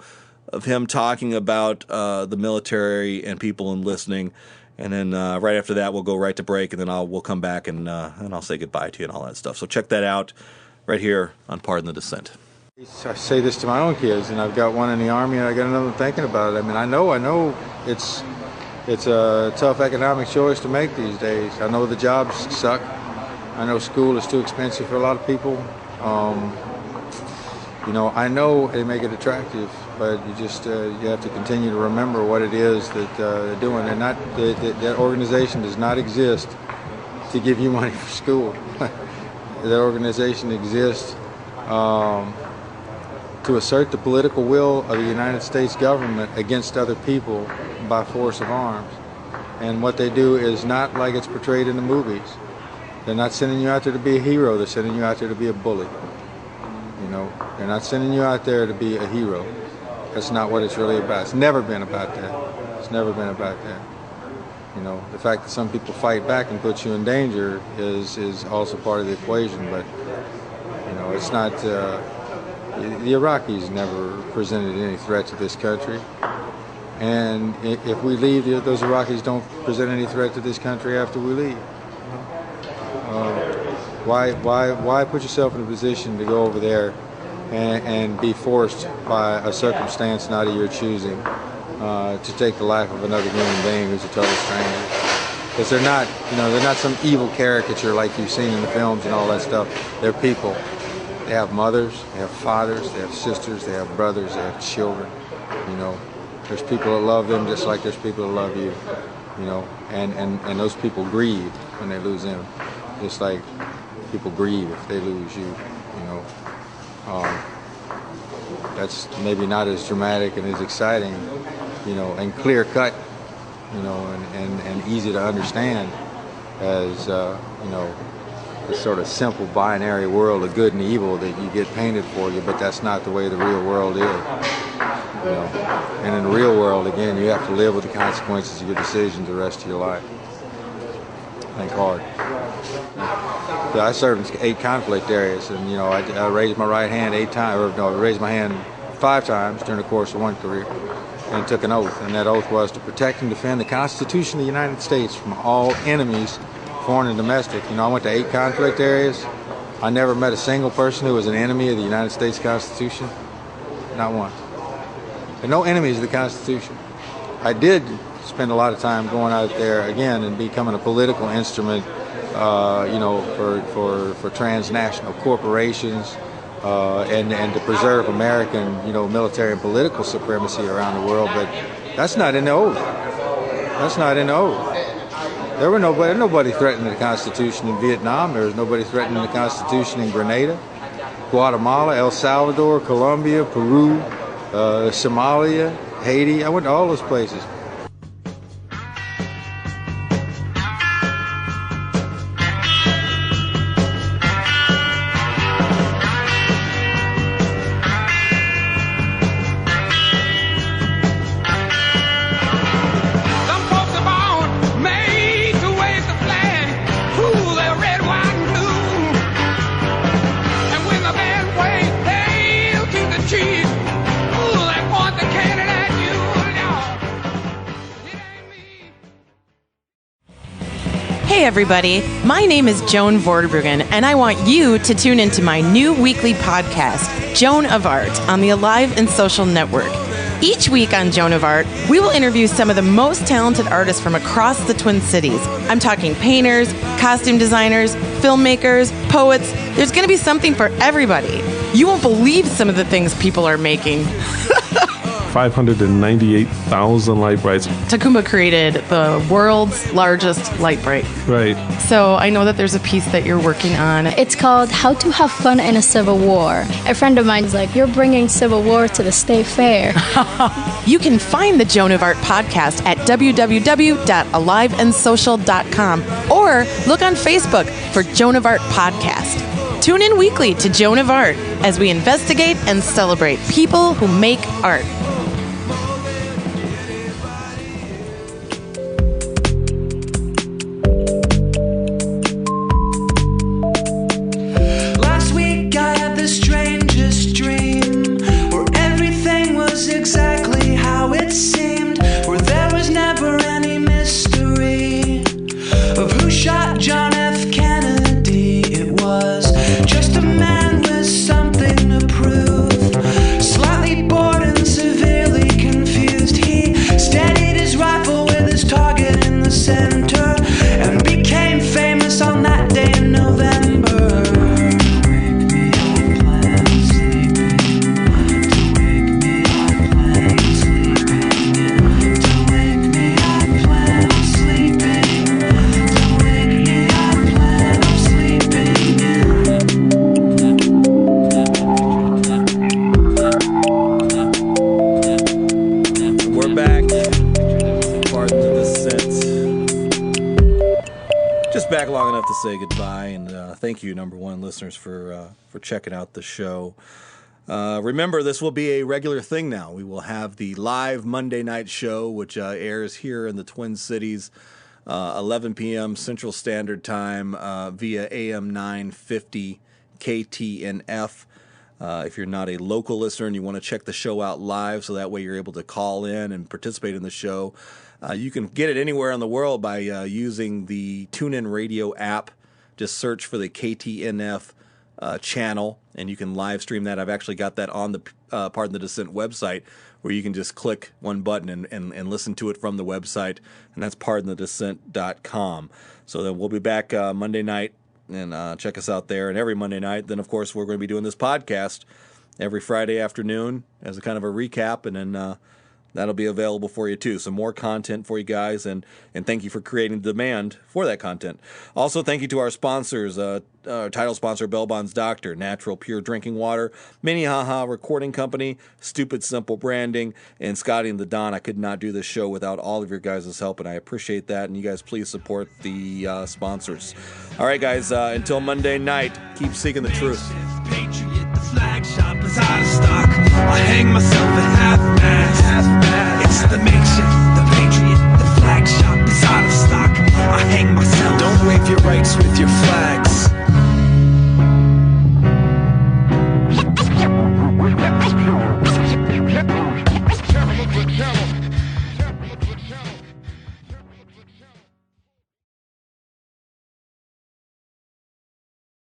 of him talking about the military and people enlisting, and then right after that we'll go right to break, and then we'll come back and I'll say goodbye to you and all that stuff. So check that out right here on Pardon the Dissent. I say this to my own kids, and I've got one in the Army, and I got another one thinking about it. I mean, I know it's a tough economic choice to make these days. I know the jobs suck. I know school is too expensive for a lot of people. I know they make it attractive, but you just you have to continue to remember what it is that they're doing. That organization does not exist to give you money for school. That organization exists to assert the political will of the United States government against other people by force of arms. And what they do is not like it's portrayed in the movies. They're not sending you out there to be a hero. They're sending you out there to be a bully. They're not sending you out there to be a hero. That's not what it's really about. It's never been about that. It's never been about that. The fact that some people fight back and put you in danger is also part of the equation, but it's not. The Iraqis never presented any threat to this country, and if we leave, those Iraqis don't present any threat to this country after we leave. Why put yourself in a position to go over there and be forced by a circumstance not of your choosing to take the life of another human being who's a total stranger? Because they're not some evil caricature like you've seen in the films and all that stuff. They're people. They have mothers, they have fathers, they have sisters, they have brothers, they have children. There's people that love them just like there's people that love you. And those people grieve when they lose them, just like people grieve if they lose you. that's maybe not as dramatic and as exciting, and clear cut, and easy to understand as, the sort of simple binary world of good and evil that you get painted for you, but that's not the way the real world is. And in the real world, again, you have to live with the consequences of your decisions the rest of your life. Think hard. So I served in 8 conflict areas, and I raised my right hand 8 times, I raised my hand 5 times during the course of one career, and took an oath. And that oath was to protect and defend the Constitution of the United States from all enemies, foreign and domestic. I went to 8 conflict areas. I never met a single person who was an enemy of the United States Constitution. Not one. There are no enemies of the Constitution. I did spend a lot of time going out there again and becoming a political instrument, for transnational corporations, and to preserve American, military and political supremacy around the world. But that's not in the oath. That's not in the oath. There were nobody threatening the Constitution in Vietnam. There was nobody threatening the Constitution in Grenada, Guatemala, El Salvador, Colombia, Peru, Somalia, Haiti. I went to all those places. Hey everybody, my name is Joan Vorderbruggen, and I want you to tune into my new weekly podcast, Joan of Art, on the Alive and Social Network. Each week on Joan of Art, we will interview some of the most talented artists from across the Twin Cities. I'm talking painters, costume designers, filmmakers, poets. There's going to be something for everybody. You won't believe some of the things people are making. 598,000 light brights. Tacumba created the world's largest light bright. Right. So I know that there's a piece that you're working on. It's called How to Have Fun in a Civil War. A friend of mine is like, you're bringing Civil War to the state fair. You can find the Joan of Art podcast at www.aliveandsocial.com or look on Facebook for Joan of Art podcast. Tune in weekly to Joan of Art as we investigate and celebrate people who make art. Last week I had the strangest dream, where everything was exactly how it seemed, where there was never any mystery of who shot John F. Kennedy. It was just a man with something to prove, slightly bored and severely confused. He steadied his rifle with his target in the center and became famous on that day in November. Back long enough to say goodbye, and thank you, number one listeners, for checking out the show. Remember, this will be a regular thing now. We will have the live Monday night show, which airs here in the Twin Cities, 11 p.m. Central Standard Time via AM 950 KTNF. If you're not a local listener and you want to check the show out live, so that way you're able to call in and participate in the show, you can get it anywhere in the world by using the TuneIn Radio app. Just search for the KTNF channel, and you can live stream that. I've actually got that on the Pardon the Dissent website, where you can just click one button and listen to it from the website, and that's pardonthedissent.com. So then we'll be back Monday night, and check us out there. And every Monday night, then, of course, we're going to be doing this podcast every Friday afternoon as a kind of a recap, and then That'll be available for you too. Some more content for you guys, and thank you for creating demand for that content. Also, thank you to our sponsors, title sponsor Bail Bonds Doctor, Natural Pure Drinking Water, Minnehaha Recording Company, Stupid Simple Branding, and Scotty and the Don. I could not do this show without all of your guys' help, and I appreciate that. And you guys please support the sponsors. All right, guys, until Monday night, keep seeking the truth. Patriot, the flag shop is out of stock. I hang myself at half-mast.